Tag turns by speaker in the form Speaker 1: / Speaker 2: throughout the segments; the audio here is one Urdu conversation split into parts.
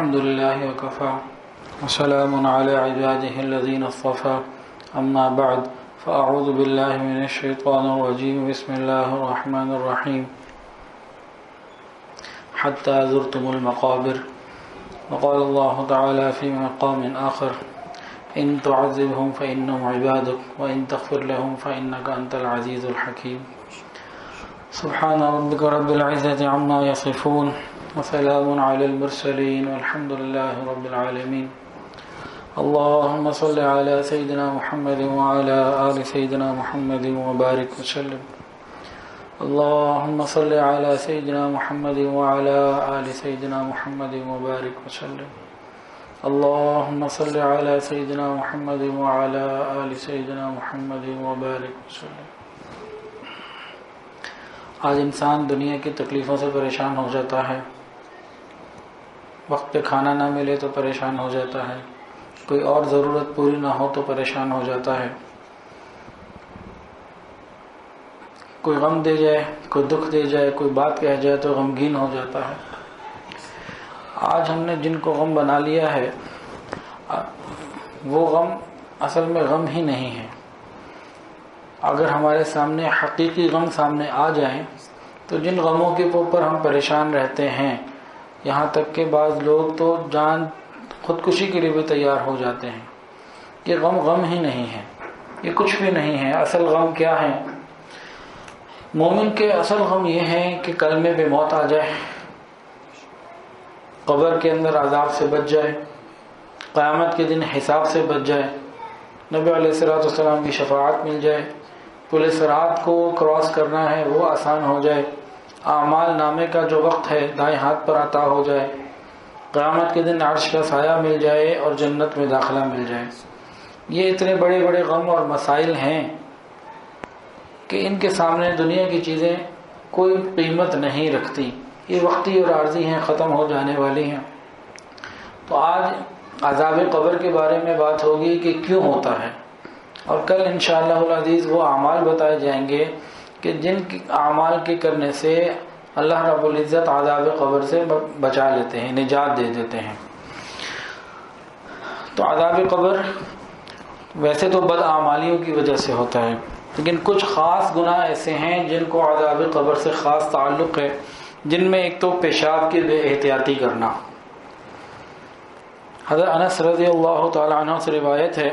Speaker 1: الحمد لله وكفى وسلام على عباده الذين اصطفى أما بعد فأعوذ بالله من الشيطان الرجيم بسم الله الرحمن الرحيم حتى زرتم المقابر وقال الله تعالى في مقام آخر إن تعذبهم فإنهم عبادك وإن تغفر لهم فإنك أنت العزيز الحكيم سبحان ربك رب العزة عما يصفون وسلام على المرسلين والحمد لله رب العالمين اللهم صل على سيدنا محمد وعلى آل سيدنا محمد وبارك وسلم اللهم صل على سيدنا محمد وعلى آل سيدنا محمد وبارك وسلم اللهم صل على سيدنا محمد وعلى آل سيدنا محمد وبارك وسلم. آج انسان دنیا کی تکلیفوں سے پریشان ہو جاتا ہے. وقت پہ کھانا نہ ملے تو پریشان ہو جاتا ہے, کوئی اور ضرورت پوری نہ ہو تو پریشان ہو جاتا ہے, کوئی غم دے جائے, کوئی دکھ دے جائے, کوئی بات کہہ جائے تو غمگین ہو جاتا ہے. آج ہم نے جن کو غم بنا لیا ہے وہ غم اصل میں غم ہی نہیں ہے. اگر ہمارے سامنے حقیقی غم سامنے آ جائیں تو جن غموں کے اوپر ہم پریشان رہتے ہیں, یہاں تک کہ بعض لوگ تو جان خودکشی کے لیے بھی تیار ہو جاتے ہیں. یہ غم غم ہی نہیں ہے, یہ کچھ بھی نہیں ہے. اصل غم کیا ہے؟ مومن کے اصل غم یہ ہے کہ کلمے پہ موت آ جائے, قبر کے اندر عذاب سے بچ جائے, قیامت کے دن حساب سے بچ جائے, نبی علیہ السلام کی شفاعت مل جائے, پل صراط کو کراس کرنا ہے وہ آسان ہو جائے, اعمال نامے کا جو وقت ہے دائیں ہاتھ پر عطا ہو جائے, قیامت کے دن عرش کا سایہ مل جائے اور جنت میں داخلہ مل جائے. یہ اتنے بڑے بڑے غم اور مسائل ہیں کہ ان کے سامنے دنیا کی چیزیں کوئی قیمت نہیں رکھتی. یہ وقتی اور عارضی ہیں, ختم ہو جانے والی ہیں. تو آج عذاب قبر کے بارے میں بات ہوگی کہ کیوں ہوتا ہے, اور کل انشاءاللہ العزیز وہ اعمال بتائے جائیں گے کہ جن اعمال کے کرنے سے اللہ رب العزت عذاب قبر سے بچا لیتے ہیں, نجات دے دیتے ہیں. تو عذاب قبر ویسے تو بد اعمالیوں کی وجہ سے ہوتا ہے, لیکن کچھ خاص گناہ ایسے ہیں جن کو عذاب قبر سے خاص تعلق ہے, جن میں ایک تو پیشاب کی بے احتیاطی کرنا. حضرت انس رضی اللہ تعالی عنہ سے روایت ہے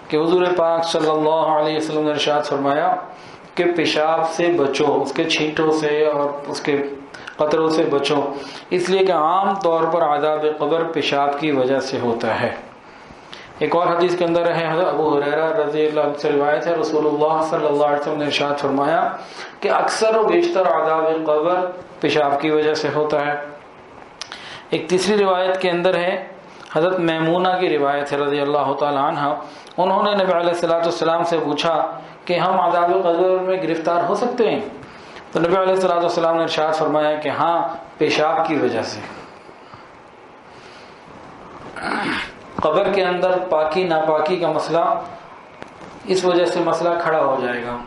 Speaker 1: کہ حضور پاک صلی اللہ علیہ وسلم نے ارشاد فرمایا کہ پیشاب سے بچو, اس کے چھینٹوں سے اور اس کے قطروں سے بچو, اس لیے کہ عام طور پر عذاب قبر پیشاب کی وجہ سے ہوتا ہے. ایک اور حدیث کے اندر ہے, حضرت ابو ہریرہ رضی اللہ عنہ سے روایت ہے, رسول اللہ صلی اللہ علیہ وسلم نے ارشاد فرمایا کہ اکثر و بیشتر عذاب قبر پیشاب کی وجہ سے ہوتا ہے. ایک تیسری روایت کے اندر ہے, حضرت میمونہ کی روایت ہے رضی اللہ تعالی عنہ, انہوں نے نبی علیہ السلام سے پوچھا کہ ہم عذاب قبر میں گرفتار ہو سکتے ہیں؟ تو نبی علیہ السلام نے ارشاد فرمایا کہ ہاں, پیشاب کی وجہ سے. قبر کے اندر پاکی ناپاکی کا مسئلہ اس وجہ سے مسئلہ کھڑا ہو جائے گا.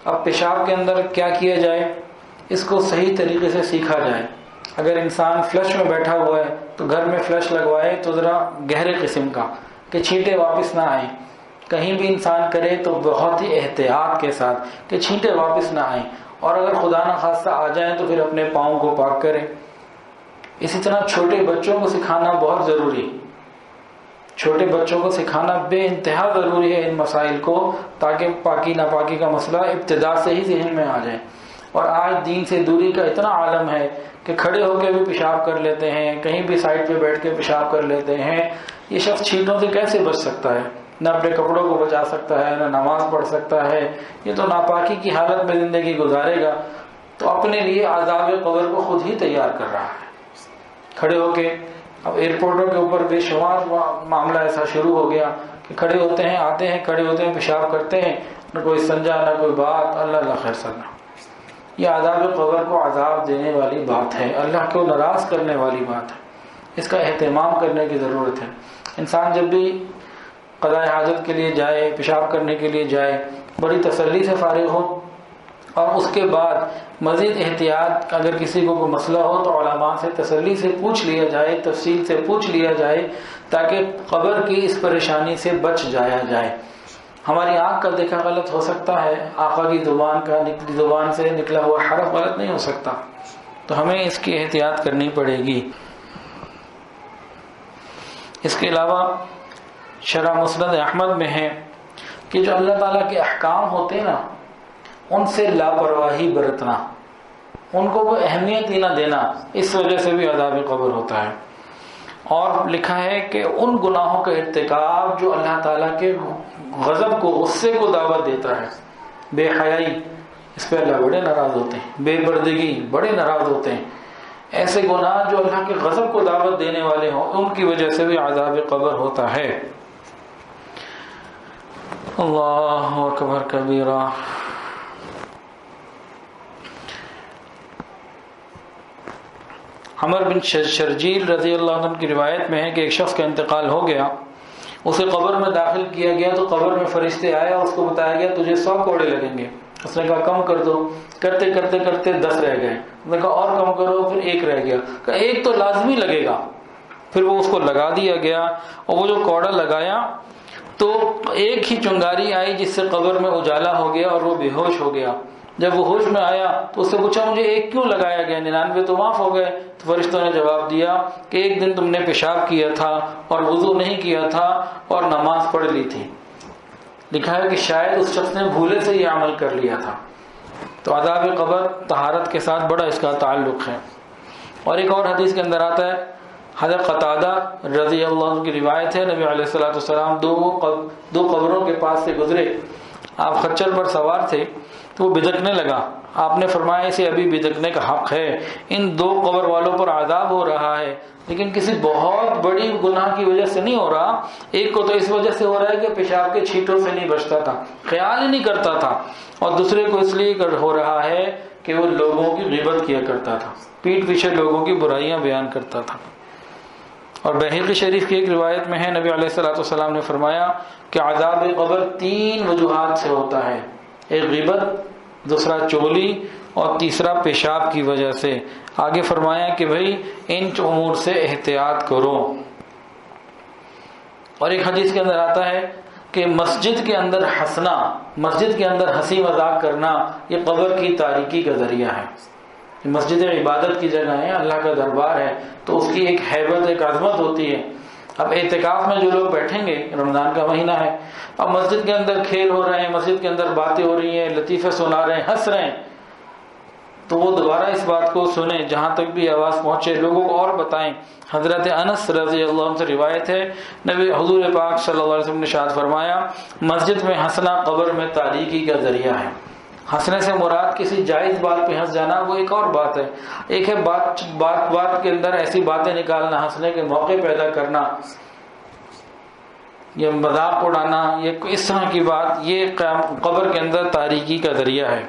Speaker 1: اب پیشاب کے اندر کیا کیا جائے, اس کو صحیح طریقے سے سیکھا جائے. اگر انسان فلش میں بیٹھا ہوا ہے تو گھر میں فلش لگوائے تو ذرا گہرے قسم کا, کہ چھینٹے واپس نہ آئیں. کہیں بھی انسان کرے تو بہت ہی احتیاط کے ساتھ کہ چھینٹے واپس نہ آئیں, اور اگر خدا نہ خواستہ آ جائیں تو پھر اپنے پاؤں کو پاک کریں. اسی طرح چھوٹے بچوں کو سکھانا بہت ضروری, چھوٹے بچوں کو سکھانا بے انتہا ضروری ہے ان مسائل کو, تاکہ پاکی ناپاکی کا مسئلہ ابتدا سے ہی ذہن میں آ جائے. اور آج دین سے دوری کا اتنا عالم ہے کہ کھڑے ہو کے بھی پیشاب کر لیتے ہیں, کہیں بھی سائڈ پہ بیٹھ کے پیشاب کر لیتے ہیں. یہ شخص چھینٹوں سے کیسے بچ سکتا ہے؟ نہ اپنے کپڑوں کو بچا سکتا ہے, نہ نماز پڑھ سکتا ہے. یہ تو ناپاکی کی حالت میں زندگی گزارے گا, تو اپنے لیے عذاب قبر کو خود ہی تیار کر رہا ہے کھڑے ہو کے. اب ایئرپورٹوں کے اوپر بے شمار معاملہ ایسا شروع ہو گیا کہ کھڑے ہوتے ہیں, آتے ہیں, کھڑے ہوتے ہیں, پیشاب کرتے ہیں, نہ کوئی سنجا نہ کوئی بات. اللہ خیر سنا. یہ عذاب قبر کو عذاب دینے والی بات ہے, اللہ کو ناراض کرنے والی بات ہے. اس کا اہتمام کرنے کی ضرورت ہے. انسان جب بھی قضاء حاجت کے لیے جائے, پیشاب کرنے کے لیے جائے, بڑی تسلی سے فارغ ہو اور اس کے بعد مزید احتیاط، اگر کسی کو کوئی مسئلہ ہو تو علماء سے تسلی سے پوچھ لیا جائے، تفصیل سے پوچھ لیا جائے، تاکہ قبر کی اس پریشانی سے بچ جایا جائے۔ ہماری آنکھ کا دیکھا غلط ہو سکتا ہے، آقا کی زبان سے نکلا ہوا حرف غلط نہیں ہو سکتا، تو ہمیں اس کی احتیاط کرنی پڑے گی۔ اس کے علاوہ شرح مسند احمد میں ہے کہ جو اللہ تعالیٰ کے احکام ہوتے ہیں نا، ان سے لاپرواہی برتنا، ان کو کوئی اہمیت ہی نہ دینا، اس وجہ سے بھی عذاب قبر ہوتا ہے۔ اور لکھا ہے کہ ان گناہوں کا ارتکاب جو اللہ تعالیٰ کے غضب کو، غصے کو دعوت دیتا ہے، بے حیائی، اس پہ اللہ بڑے ناراض ہوتے ہیں، بے پردگی بڑے ناراض ہوتے ہیں، ایسے گناہ جو اللہ کے غضب کو دعوت دینے والے ہوں، ان کی وجہ سے بھی عذاب قبر ہوتا ہے۔ اللہ اکبر کبیرہ۔ عمر بن شرجیل رضی اللہ عنہ کی روایت میں ہے کہ ایک شخص کا انتقال ہو گیا، اسے قبر میں داخل کیا گیا تو قبر میں فرشتے آئے اور اس کو بتایا گیا تجھے 100 کوڑے لگیں گے۔ اس نے کہا کم کر دو، کرتے کرتے کرتے 10 رہ گئے، اس نے کہا اور کم کرو، پھر 1 رہ گیا، کہا 1 تو لازمی لگے گا۔ پھر وہ اس کو لگا دیا گیا، اور وہ جو کوڑا لگایا تو ایک ہی چنگاری آئی جس سے قبر میں اجالا ہو گیا اور وہ بے ہوش ہو گیا۔ جب وہ ہوش میں آیا تو اس سے پوچھا مجھے 1 کیوں لگایا گیا، 99 تو معاف ہو گئے؟ تو فرشتوں نے جواب دیا کہ ایک دن تم نے پیشاب کیا تھا اور وضو نہیں کیا تھا اور نماز پڑھ لی تھی۔ لکھا ہے کہ شاید اس شخص نے بھولے سے یہ عمل کر لیا تھا۔ تو عذاب قبر طہارت کے ساتھ بڑا اس کا تعلق ہے۔ اور ایک اور حدیث کے اندر آتا ہے، حضرت قتادہ رضی اللہ عنہ کی روایت ہے، نبی علیہ الصلوۃ والسلام دو قبروں کے پاس سے گزرے، آپ خچر پر سوار تھے تو وہ بدکنے لگا، آپ نے فرمایا اسے ابھی بدکنے کا حق ہے، ان 2 قبر والوں پر عذاب ہو رہا ہے، لیکن کسی بہت بڑی گناہ کی وجہ سے نہیں ہو رہا، ایک کو تو اس وجہ سے ہو رہا ہے کہ پیشاب کے چھینٹوں سے نہیں بچتا تھا، خیال ہی نہیں کرتا تھا، اور دوسرے کو اس لیے ہو رہا ہے کہ وہ لوگوں کی غیبت کیا کرتا تھا، پیٹھ پیچھے لوگوں کی برائیاں بیان کرتا تھا۔ اور بحیقی شریف کی ایک روایت میں ہے، نبی علیہ الصلوۃ والسلام نے فرمایا کہ عذاب قبر 3 وجوہات سے ہوتا ہے، ایک غیبت، دوسرا چغلی، اور تیسرا پیشاب کی وجہ سے۔ آگے فرمایا کہ بھئی ان امور سے احتیاط کرو۔ اور ایک حدیث کے اندر آتا ہے کہ مسجد کے اندر ہنسنا، مسجد کے اندر ہنسی مذاق کرنا، یہ قبر کی تاریکی کا ذریعہ ہے۔ مسجد عبادت کی جگہ ہے، اللہ کا دربار ہے، تو اس کی ایک ہیبت، ایک عظمت ہوتی ہے۔ اب اعتکاف میں جو لوگ بیٹھیں گے، رمضان کا مہینہ ہے، اب مسجد کے اندر کھیل ہو رہے ہیں، مسجد کے اندر باتیں ہو رہی ہیں، لطیفے سنا رہے ہیں، ہنس رہے ہیں، تو وہ دوبارہ اس بات کو سنیں، جہاں تک بھی آواز پہنچے لوگوں کو اور بتائیں۔ حضرت انس رضی اللہ عنہ سے روایت ہے، نبی حضور پاک صلی اللہ علیہ وسلم نے ارشاد فرمایا مسجد میں ہنسنا قبر میں تاریکی کا ذریعہ ہے۔ ہنسنے سے مراد کسی جائز بات پہ ہنس جانا وہ ایک اور بات ہے، ایک ہے بات کے اندر ایسی باتیں نکالنا، ہنسنے کے موقع پیدا کرنا، یہ مذاق اڑانا، یہ اس طرح کی بات، یہ قبر کے اندر تاریکی کا ذریعہ ہے۔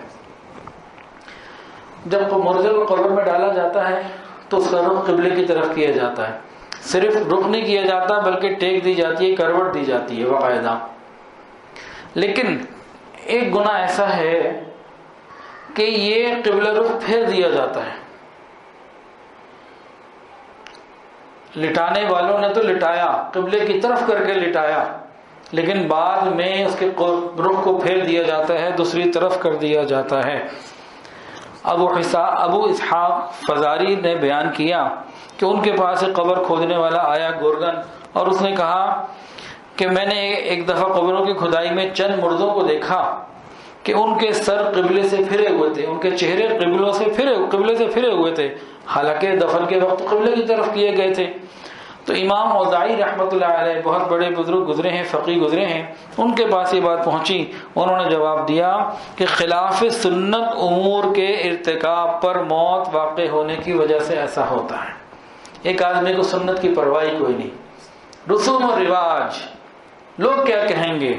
Speaker 1: جب مردے کو قبر میں ڈالا جاتا ہے تو اس کا رخ قبلے کی طرف کیا جاتا ہے، صرف رخ نہیں کیا جاتا بلکہ ٹیک دی جاتی ہے، کروٹ دی جاتی ہے باقاعدہ۔ لیکن ایک گناہ ایسا ہے کہ یہ قبلہ رخ پھیر دیا جاتا ہے، لٹانے والوں نے تو لٹایا، قبلے کی طرف کر کے لٹایا، لیکن بعد میں اس کے رخ کو پھیر دیا جاتا ہے، دوسری طرف کر دیا جاتا ہے۔ ابو اسحاق فزاری نے بیان کیا کہ ان کے پاس ایک قبر کھودنے والا آیا گورگن، اور اس نے کہا کہ میں نے ایک دفعہ قبروں کی کھدائی میں چند مردوں کو دیکھا کہ ان کے سر قبلے سے پھرے ہوئے تھے، ان کے چہرے قبلے سے پھرے ہوئے تھے، حالانکہ دفن کے وقت قبلے کی طرف کیے گئے تھے۔ تو امام اوزاعی رحمۃ اللہ علیہ، بہت بڑے بزرگ گزرے ہیں، فقیہ گزرے ہیں، ان کے پاس یہ بات پہنچی، انہوں نے جواب دیا کہ خلاف سنت امور کے ارتکاب پر موت واقع ہونے کی وجہ سے ایسا ہوتا ہے۔ ایک آدمی کو سنت کی پرواہ کوئی نہیں، رسوم و رواج، لوگ کیا کہیں گے،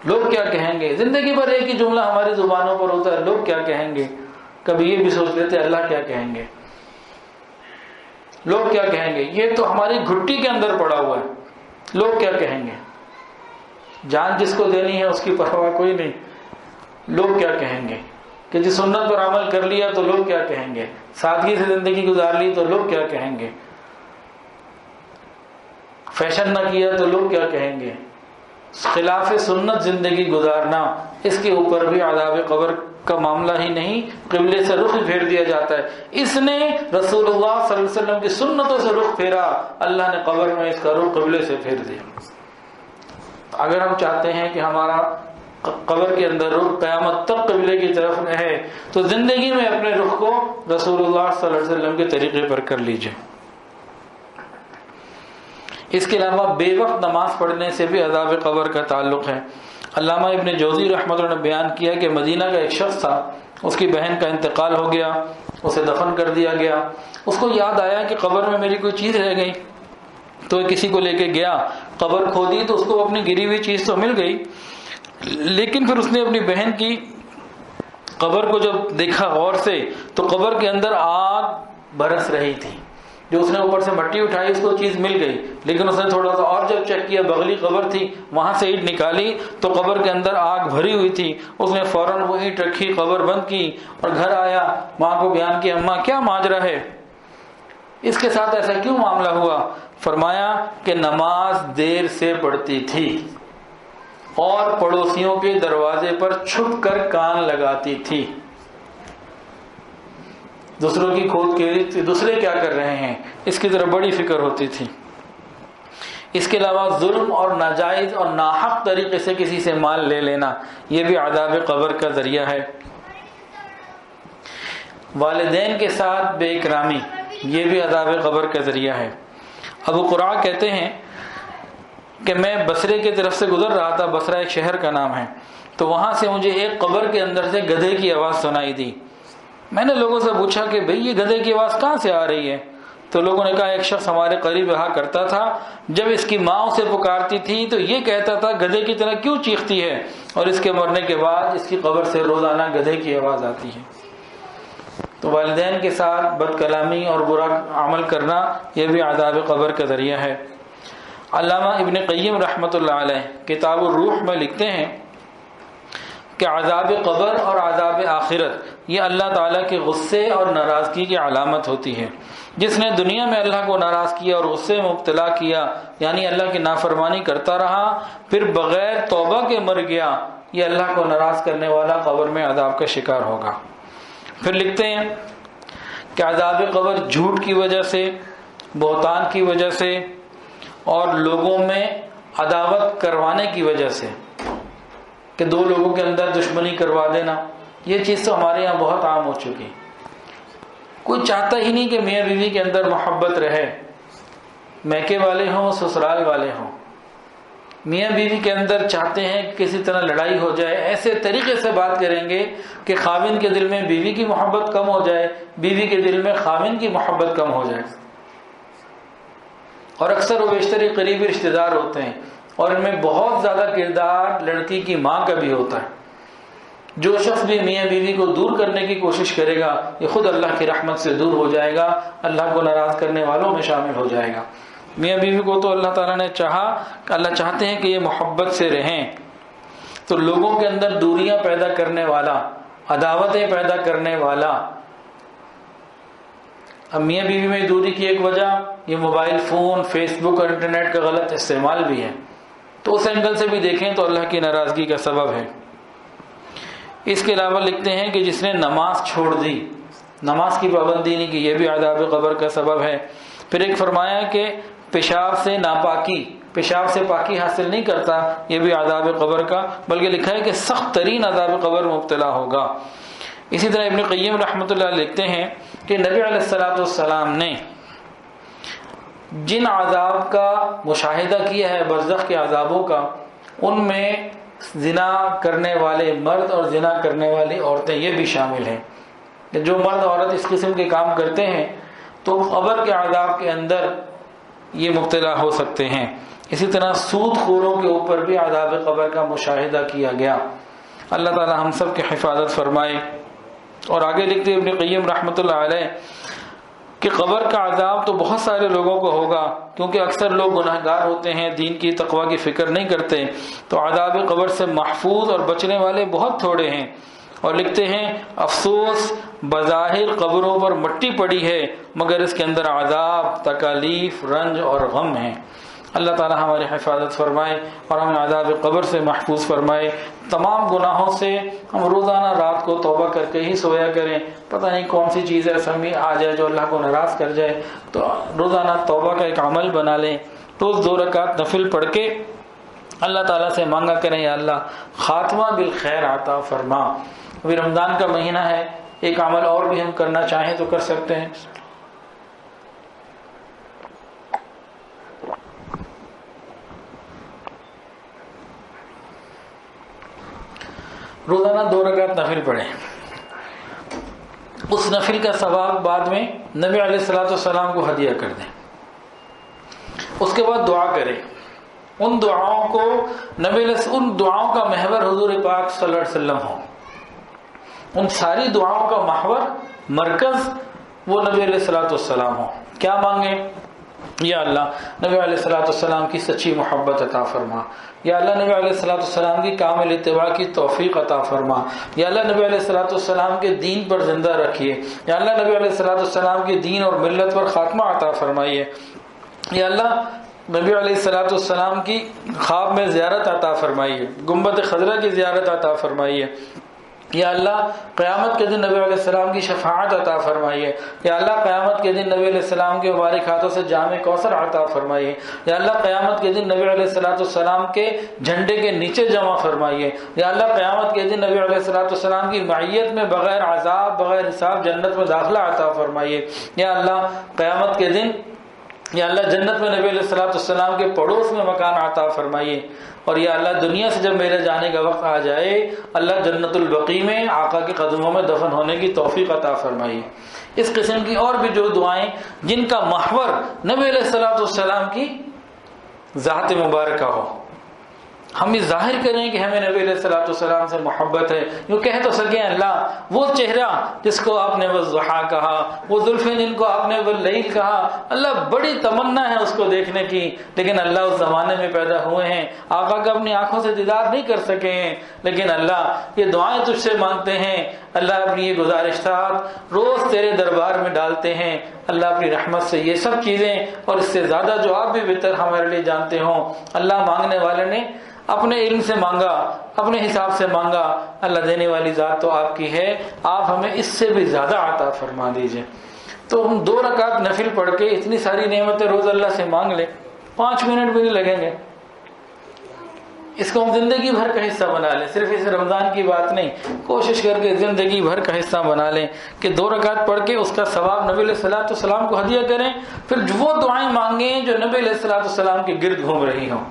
Speaker 1: لوگ کیا کہیں گے، زندگی بھر ایک ہی جملہ ہماری زبانوں پر ہوتا ہے، لوگ کیا کہیں گے۔ کبھی یہ بھی سوچ لیتے اللہ کیا کہیں گے، لوگ کیا کہیں گے، یہ تو ہماری گھٹی کے اندر پڑا ہوا ہے، لوگ کیا کہیں گے۔ جان جس کو دینی ہے اس کی پرواہ کوئی نہیں، لوگ کیا کہیں گے، کہ جس سنت پر عمل کر لیا تو لوگ کیا کہیں گے، سادگی سے زندگی گزار لی تو لوگ کیا کہیں گے، فیشن نہ کیا تو لوگ کیا کہیں گے، خلاف سنت زندگی گزارنا، اس کے اوپر بھی عذاب قبر کا معاملہ ہی نہیں، قبلے سے رخ پھیر دیا جاتا ہے۔ اس نے رسول اللہ صلی اللہ علیہ وسلم کی سنتوں سے رخ پھیرا، اللہ نے قبر میں اس کا رخ قبلے سے پھیر دیا۔ اگر ہم چاہتے ہیں کہ ہمارا قبر کے اندر رخ قیامت تک قبلے کی طرف رہے تو زندگی میں اپنے رخ کو رسول اللہ صلی اللہ علیہ وسلم کے طریقے پر کر لیجئے۔ اس کے علاوہ بے وقت نماز پڑھنے سے بھی عذاب قبر کا تعلق ہے۔ علامہ ابن جوزی رحمۃ اللہ نے بیان کیا کہ مدینہ کا ایک شخص تھا، اس کی بہن کا انتقال ہو گیا، اسے دفن کر دیا گیا، اس کو یاد آیا کہ قبر میں میری کوئی چیز رہ گئی، تو کسی کو لے کے گیا، قبر کھودی تو اس کو اپنی گری ہوئی چیز تو مل گئی، لیکن پھر اس نے اپنی بہن کی قبر کو جب دیکھا غور سے تو قبر کے اندر آگ برس رہی تھی۔ جو اس نے اوپر سے مٹی اٹھائی اس کو چیز مل گئی، لیکن اس نے تھوڑا سا اور جب چیک کیا، بغلی قبر تھی، وہاں سے اینٹ نکالی تو قبر کے اندر آگ بھری ہوئی تھی۔ اس نے فوراً وہ اینٹ رکھی، قبر بند کی اور گھر آیا، ماں کو بیان کیا، اماں کیا ماجرا ہے، اس کے ساتھ ایسا کیوں معاملہ ہوا؟ فرمایا کہ نماز دیر سے پڑھتی تھی اور پڑوسیوں کے دروازے پر چھپ کر کان لگاتی تھی، دوسروں کی کھود کے دوسرے کیا کر رہے ہیں اس کی طرف بڑی فکر ہوتی تھی۔ اس کے علاوہ ظلم اور ناجائز اور ناحق طریقے سے کسی سے مال لے لینا، یہ بھی عذاب قبر کا ذریعہ ہے۔ والدین کے ساتھ بے اکرامی، یہ بھی عذاب قبر کا ذریعہ ہے۔ ابو قرع کہتے ہیں کہ میں بصرے کی طرف سے گزر رہا تھا، بصرہ ایک شہر کا نام ہے، تو وہاں سے مجھے ایک قبر کے اندر سے گدھے کی آواز سنائی دی۔ میں نے لوگوں سے پوچھا کہ بھئی یہ گدھے کی آواز کہاں سے آ رہی ہے؟ تو لوگوں نے کہا ایک شخص ہمارے قریب رہا کرتا تھا، جب اس کی ماں اسے پکارتی تھی تو یہ کہتا تھا گدھے کی طرح کیوں چیختی ہے، اور اس کے مرنے کے بعد اس کی قبر سے روزانہ گدھے کی آواز آتی ہے۔ تو والدین کے ساتھ بد کلامی اور برا عمل کرنا یہ بھی عذاب قبر کا ذریعہ ہے۔ علامہ ابن قیم رحمۃ اللہ علیہ کتاب الروح میں لکھتے ہیں کہ عذاب قبر اور عذاب آخرت یہ اللہ تعالیٰ کے غصے اور ناراضگی کی علامت ہوتی ہے۔ جس نے دنیا میں اللہ کو ناراض کیا اور غصے میں مبتلا کیا، یعنی اللہ کی نافرمانی کرتا رہا، پھر بغیر توبہ کے مر گیا، یہ اللہ کو ناراض کرنے والا قبر میں عذاب کا شکار ہوگا۔ پھر لکھتے ہیں کہ عذاب قبر جھوٹ کی وجہ سے، بہتان کی وجہ سے اور لوگوں میں عداوت کروانے کی وجہ سے، کہ دو لوگوں کے اندر دشمنی کروا دینا، یہ چیز تو ہمارے یہاں بہت عام ہو چکی۔ کوئی چاہتا ہی نہیں کہ میاں بیوی کے اندر محبت رہے، میکے والے ہوں سسرال والے ہوں، میاں بیوی کے اندر چاہتے ہیں کہ کسی طرح لڑائی ہو جائے، ایسے طریقے سے بات کریں گے کہ خاوند کے دل میں بیوی کی محبت کم ہو جائے، بیوی کے دل میں خاوند کی محبت کم ہو جائے۔ اور اکثر و بیشتر یہ قریبی رشتہ دار ہوتے ہیں، اور ان میں بہت زیادہ کردار لڑکی کی ماں کا بھی ہوتا ہے۔ جو شخص بھی میاں بیوی کو دور کرنے کی کوشش کرے گا یہ خود اللہ کی رحمت سے دور ہو جائے گا، اللہ کو ناراض کرنے والوں میں شامل ہو جائے گا۔ میاں بیوی کو تو اللہ تعالیٰ نے چاہا کہ اللہ چاہتے ہیں کہ یہ محبت سے رہیں، تو لوگوں کے اندر دوریاں پیدا کرنے والا، عداوتیں پیدا کرنے والا، اب میاں بیوی میں دوری کی ایک وجہ یہ موبائل فون، فیس بک اور انٹرنیٹ کا غلط استعمال بھی ہے، تو اس اینگل سے بھی دیکھیں تو اللہ کی ناراضگی کا سبب ہے۔ اس کے علاوہ لکھتے ہیں کہ جس نے نماز چھوڑ دی، نماز کی پابندی نہیں کی، یہ بھی عذاب قبر کا سبب ہے۔ پھر ایک فرمایا کہ پیشاب سے ناپاکی، پیشاب سے پاکی حاصل نہیں کرتا، یہ بھی عذاب قبر کا، بلکہ لکھا ہے کہ سخت ترین عذاب قبر مبتلا ہوگا۔ اسی طرح ابن قیم رحمۃ اللہ لکھتے ہیں کہ نبی علیہ الصلوۃ والسلام نے جن عذاب کا مشاہدہ کیا ہے، برزخ کے عذابوں کا، ان میں زنا کرنے والے مرد اور زنا کرنے والی عورتیں یہ بھی شامل ہیں، کہ جو مرد عورت اس قسم کے کام کرتے ہیں تو قبر کے عذاب کے اندر یہ مبتلا ہو سکتے ہیں۔ اسی طرح سود خوروں کے اوپر بھی عذاب قبر کا مشاہدہ کیا گیا۔ اللہ تعالی ہم سب کی حفاظت فرمائے۔ اور آگے لکھتے ابن قیم رحمۃ اللہ علیہ کہ قبر کا عذاب تو بہت سارے لوگوں کو ہوگا، کیونکہ اکثر لوگ گناہگار ہوتے ہیں، دین کی تقوی کی فکر نہیں کرتے، تو عذاب قبر سے محفوظ اور بچنے والے بہت تھوڑے ہیں۔ اور لکھتے ہیں افسوس بظاہر قبروں پر مٹی پڑی ہے، مگر اس کے اندر عذاب، تکالیف، رنج اور غم ہیں۔ اللہ تعالی ہماری حفاظت فرمائے اور ہمیں عذاب قبر سے محفوظ فرمائے۔ تمام گناہوں سے ہم روزانہ رات کو توبہ کر کے ہی سویا کریں، پتہ نہیں کون سی چیز ایسا میں آ جائے جو اللہ کو ناراض کر جائے، تو روزانہ توبہ کا ایک عمل بنا لیں۔ روز 2 رکعت نفل پڑھ کے اللہ تعالیٰ سے مانگا کریں، یا اللہ خاتمہ بالخیر عطا فرما۔ ابھی رمضان کا مہینہ ہے، ایک عمل اور بھی ہم کرنا چاہیں تو کر سکتے ہیں۔ روزانہ 2 رکعت نفل پڑھیں، اس نفل کا ثواب بعد میں نبی علیہ الصلوۃ والسلام کو ہدیہ کر دیں۔ اس کے بعد دعا کریں، ان دعاؤں کو ان دعاؤں کا محور حضور پاک صلی اللہ علیہ وسلم ہو، ان ساری دعاؤں کا محور مرکز وہ نبی علیہ الصلوۃ والسلام ہو۔ کیا مانگیں؟ یا اللہ نبی علیہ الصلوۃ والسلام کی سچی محبت عطا فرما، یا اللہ نبی علیہ الصلوۃ والسلام کی کامل اتباع کی توفیق عطا فرما، یا اللہ نبی علیہ الصلوۃ والسلام کے دین پر زندہ رکھیے، یا اللہ نبی علیہ الصلوۃ والسلام کے دین اور ملت پر خاتمہ عطا فرمائیے، یا اللہ نبی علیہ الصلوۃ والسلام کی خواب میں زیارت عطا فرمائیے، گنبد خضرا کی زیارت عطا فرمائیے، یا اللہ قیامت کے دن نبی علیہ السلام کی شفاعت عطا فرمائیے، یا اللہ قیامت کے دن نبی علیہ السلام کے مبارک ہاتھوں سے جام کوثر عطا فرمائیے، یا اللہ قیامت کے دن نبی علیہ السلام کے جھنڈے کے نیچے جمع فرمائیے، یا اللہ قیامت کے دن نبی علیہ السلام کی معیت میں بغیر عذاب بغیر حساب جنت میں داخلہ عطا فرمائیے، یا اللہ قیامت کے دن یا اللہ جنت میں نبی علیہ السلام کے پڑوس میں مکان عطا فرمائیے، اور یا اللہ دنیا سے جب میرے جانے کا وقت آ جائے اللہ جنت البقیع میں آقا کے قدموں میں دفن ہونے کی توفیق عطا فرمائیے۔ اس قسم کی اور بھی جو دعائیں جن کا محور نبی علیہ السلام کی ذات مبارکہ ہو، ہم یہ ظاہر کریں کہ ہمیں نبی علیہ السلام سے محبت ہے، یوں کہہ تو سکیں اللہ وہ چہرہ جس کو آپ نے والضحیٰ کہا، وہ زلفیں جن کو آپ نے واللیل کہا، اللہ بڑی تمنا ہے اس کو دیکھنے کی، لیکن اللہ اس زمانے میں پیدا ہوئے ہیں، آقا کا اپنی آنکھوں سے دیدار نہیں کر سکے ہیں، لیکن اللہ یہ دعائیں تجھ سے مانگتے ہیں، اللہ اپنی یہ گزارشات روز تیرے دربار میں ڈالتے ہیں، اللہ اپنی رحمت سے یہ سب چیزیں اور اس سے زیادہ جو آپ بھی بہتر ہمارے لیے جانتے ہوں، اللہ مانگنے والے نے اپنے علم سے مانگا، اپنے حساب سے مانگا، اللہ دینے والی ذات تو آپ کی ہے، آپ ہمیں اس سے بھی زیادہ عطا فرما دیجئے۔ تو ہم 2 رکعت نفل پڑھ کے اتنی ساری نعمتیں روز اللہ سے مانگ لیں، 5 منٹ بھی نہیں لگیں گے، اس کو ہم زندگی بھر کا حصہ بنا لیں، صرف اس رمضان کی بات نہیں، کوشش کر کے زندگی بھر کا حصہ بنا لیں کہ 2 رکعت پڑھ کے اس کا ثواب نبی علیہ السلام کو ہدیہ کریں، پھر وہ دعائیں مانگیں جو نبی علیہ السلام کے گرد گھوم رہی ہوں۔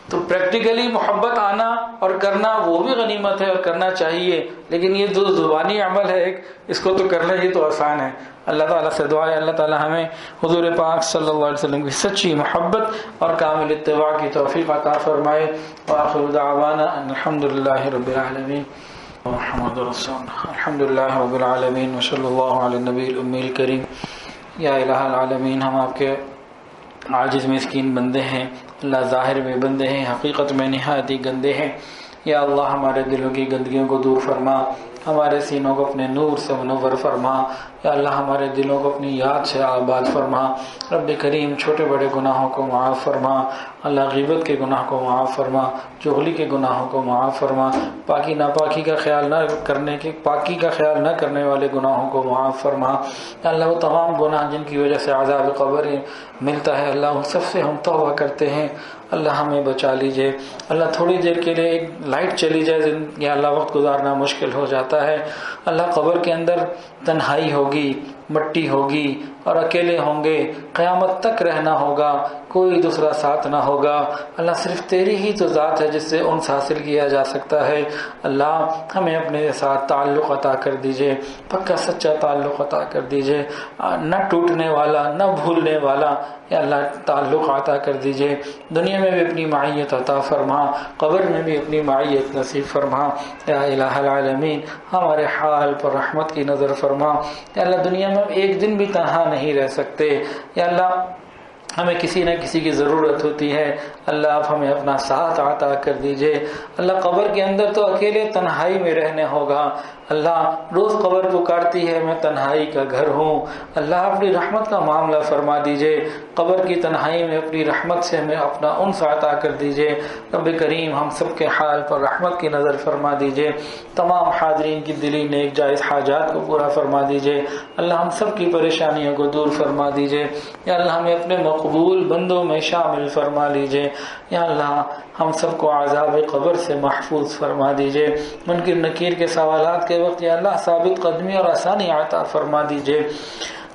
Speaker 1: تو پریکٹیکلی محبت آنا اور کرنا وہ بھی غنیمت ہے اور کرنا چاہیے، لیکن یہ جو زبانی عمل ہے اس کو تو کرنا ہی تو آسان ہے۔ اللہ تعالیٰ سے دعا ہے اللہ تعالیٰ ہمیں حضور پاک صلی اللہ علیہ وسلم کی سچی محبت اور کامل اتباع کی توفیق عطا فرمائے۔ وآخر دعوانا ان الحمد للہ رب العالمین محمد رسول اللہ، الحمد للہ رب العالمین وصلی اللہ علی النبی الامی الکریم۔ یا الہ العالمین، ہم آپ کے عاجز مسکین بندے ہیں، اللہ ظاہر میں بندے ہیں، حقیقت میں نہایت ہی گندے ہیں۔ یا اللہ ہمارے دلوں کی گندگیوں کو دور فرما، ہمارے سینوں کو اپنے نور سے منور فرما، یا اللہ ہمارے دلوں کو اپنی یاد سے آباد فرما۔ رب کریم چھوٹے بڑے گناہوں کو معاف فرما، اللہ غیبت کے گناہ کو معاف فرما، چغلی کے گناہوں کو معاف فرما، پاکی ناپاکی کا خیال نہ کرنے کے پاکی کا خیال نہ کرنے والے گناہوں کو معاف فرما۔ یا اللہ وہ تمام گناہ جن کی وجہ سے عذاب قبر ملتا ہے اللہ ان سب سے ہم توبہ کرتے ہیں، اللہ ہمیں بچا لیجئے۔ اللہ تھوڑی دیر کے لیے ایک لائٹ چلی جائے یا اللہ وقت گزارنا مشکل ہو جاتا ہے، اللہ قبر کے اندر تنہائی ہوگی، مٹی ہوگی اور اکیلے ہوں گے، قیامت تک رہنا ہوگا، کوئی دوسرا ساتھ نہ ہوگا، اللہ صرف تیری ہی تو ذات ہے جس سے انس حاصل کیا جا سکتا ہے۔ اللہ ہمیں اپنے ساتھ تعلق عطا کر دیجئے، پکا سچا تعلق عطا کر دیجئے، نہ ٹوٹنے والا نہ بھولنے والا، یا اللہ تعلق عطا کر دیجئے، دنیا میں بھی اپنی معیت عطا فرما، قبر میں بھی اپنی معیت نصیب فرما۔ یا الہ العالمین ہمارے حال پر رحمت کی نظر فرما، یا اللہ دنیا میں ہم ایک دن بھی تنہا نہیں رہ سکتے۔ یا اللہ ہمیں کسی نہ کسی کی ضرورت ہوتی ہے، اللہ آپ ہمیں اپنا ساتھ عطا کر دیجئے۔ اللہ قبر کے اندر تو اکیلے تنہائی میں رہنے ہوگا، اللہ روز قبر پکارتی ہے میں تنہائی کا گھر ہوں، اللہ اپنی رحمت کا معاملہ فرما دیجئے، قبر کی تنہائی میں اپنی رحمت سے ہمیں اپنا انس عطا کر دیجئے۔ رب کریم ہم سب کے حال پر رحمت کی نظر فرما دیجئے، تمام حاضرین کی دلی نیک جائز حاجات کو پورا فرما دیجئے، اللہ ہم سب کی پریشانیوں کو دور فرما دیجئے، یا اللہ ہمیں اپنے مقبول بندوں میں شامل فرما لیجئے، یا اللہ ہم سب کو عذاب قبر سے محفوظ فرما دیجئے، منکر نکیر کے سوالات کے وقت یا اللہ ثابت قدمی اور آسانی عطا فرما دیجئے۔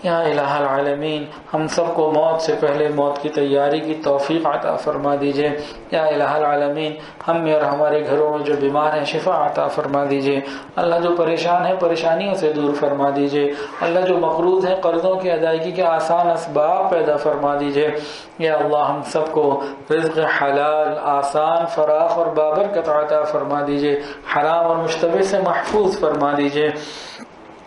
Speaker 1: یا الہ العالمین ہم سب کو موت سے پہلے موت کی تیاری کی توفیق عطا فرما دیجئے۔ یا الہ العالمین ہم میں اور ہمارے گھروں میں جو بیمار ہیں شفا عطا فرما دیجئے، اللہ جو پریشان ہے پریشانیوں سے دور فرما دیجئے، اللہ جو مقروض ہیں قرضوں کی ادائیگی کے آسان اسباب پیدا فرما دیجئے۔ یا اللہ ہم سب کو رزق حلال آسان فراخ اور بابرکت عطا فرما دیجئے، حرام اور مشتبہ سے محفوظ فرما دیجئے۔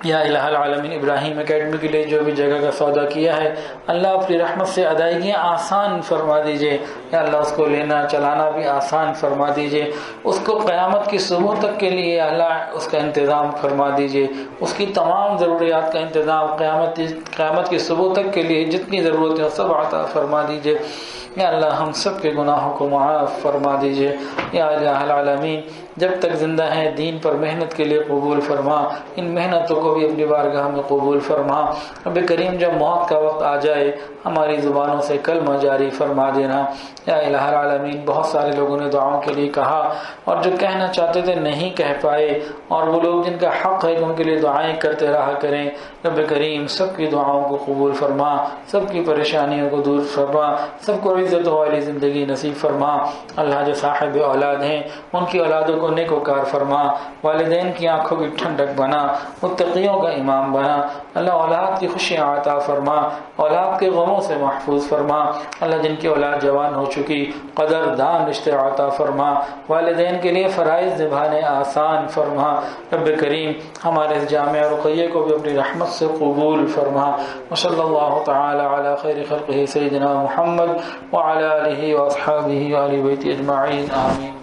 Speaker 1: یا الہ العالمین ابراہیم اکیڈمی کے لیے جو بھی جگہ کا سودا کیا ہے اللہ اپنی رحمت سے ادائیگیاں آسان فرما دیجئے، یا اللہ اس کو لینا چلانا بھی آسان فرما دیجئے، اس کو قیامت کی صبح تک کے لیے اللہ اس کا انتظام فرما دیجئے، اس کی تمام ضروریات کا انتظام قیامت کی صبح تک کے لیے جتنی ضرورتیں سب عطا فرما دیجئے۔ یا اللہ ہم سب کے گناہوں کو معاف فرما دیجئے۔ یا الہ العالمین جب تک زندہ ہیں دین پر محنت کے لیے قبول فرما، ان محنتوں کو بھی اپنی بارگاہ میں قبول فرما۔ رب کریم جب موت کا وقت آ جائے ہماری زبانوں سے کلمہ جاری فرما دینا۔ یا الہ العالمین بہت سارے لوگوں نے دعاؤں کے لیے کہا اور جو کہنا چاہتے تھے نہیں کہہ پائے، اور وہ لوگ جن کا حق ہے کہ ان کے لیے دعائیں کرتے رہا کریں، رب کریم سب کی دعاؤں کو قبول فرما، سب کی پریشانیوں کو دور فرما، سب کو عزت والی زندگی نصیب فرما۔ اللہ جو صاحب اولاد ہیں ان کی اولادوں کو نیک وکار فرما، والدین کی آنکھوں کی ٹھنڈک بنا، متقیوں کا امام بنا، اللہ اولاد کی خوشیاں عطا فرما، اولاد کے غموں سے محفوظ فرما، اللہ جن کی اولاد جوان ہو چکی قدردان رشتے عطا فرما، والدین کے لیے فرائض نبھانے آسان فرما۔ رب کریم ہمارے اس جامعہ رقیہ کو بھی اپنی رحمت سے قبول فرما۔ وصلی اللہ تعالی علی خیر خلقہ سیدنا محمد وعلی آلہ واصحابہ وآل بیت اجمعین، آمین۔